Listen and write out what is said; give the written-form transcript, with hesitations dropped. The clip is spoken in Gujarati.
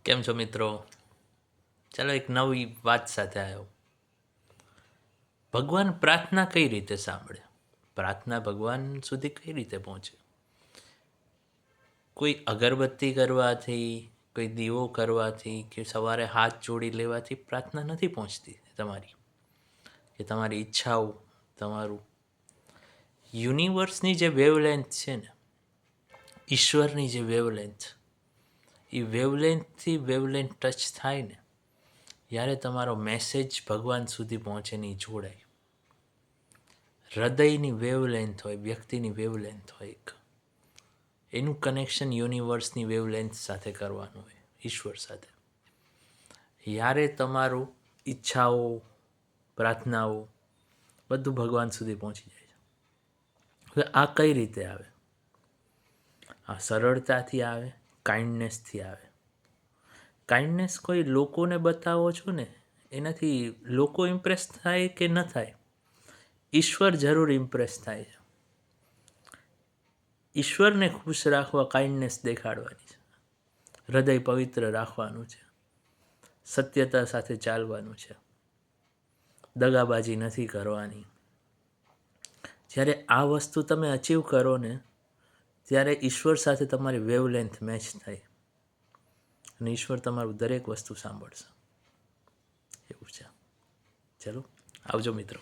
કેમ છો મિત્રો? ચાલો એક નવી વાત સાથે આવ્યો. ભગવાન પ્રાર્થના કઈ રીતે સાંભળે? પ્રાર્થના ભગવાન સુધી કઈ રીતે પહોંચે? કોઈ અગરબત્તી કરવાથી, કોઈ દીવો કરવાથી કે સવારે હાથ જોડી લેવાથી પ્રાર્થના નથી પહોંચતી તમારી, કે તમારી ઈચ્છાઓ, તમારું યુનિવર્સની જે વેવલેન્થ છે ને, ઈશ્વરની જે વેવલેન્થ, એ વેવલેન્થથી વેવલેન્થ ટચ થાય ને, ત્યારે તમારો મેસેજ ભગવાન સુધી પહોંચે નહીં, જોડાય. હૃદયની વેવલેન્થ હોય, વ્યક્તિની વેવલેન્થ હોય એક, એનું કનેક્શન યુનિવર્સની વેવલેન્થ સાથે કરવાનું હોય, ઈશ્વર સાથે. ત્યારે તમારું ઈચ્છાઓ, પ્રાર્થનાઓ બધું ભગવાન સુધી પહોંચી જાય છે. હવે આ કઈ રીતે આવે? આ સરળતાથી આવે, કાઇન્ડનેસથી આવે. કાઇન્ડનેસ કોઈ લોકોને બતાવો છો ને, એનાથી લોકો ઇમ્પ્રેસ થાય કે ન થાય, ઈશ્વર જરૂર ઇમ્પ્રેસ થાય છે. ઈશ્વરને ખુશ રાખવા કાઇન્ડનેસ દેખાડવાની છે, હૃદય પવિત્ર રાખવાનું છે, સત્યતા સાથે ચાલવાનું છે, દગાબાજી નથી કરવાની. જ્યારે આ વસ્તુ તમે અચીવ કરો ને, ત્યારે ઈશ્વર સાથે તમારી વેવલેન્થ મેચ થાય અને ઈશ્વર તમારું દરેક વસ્તુ સાંભળશે. એવું છે. ચલો, આવજો મિત્રો.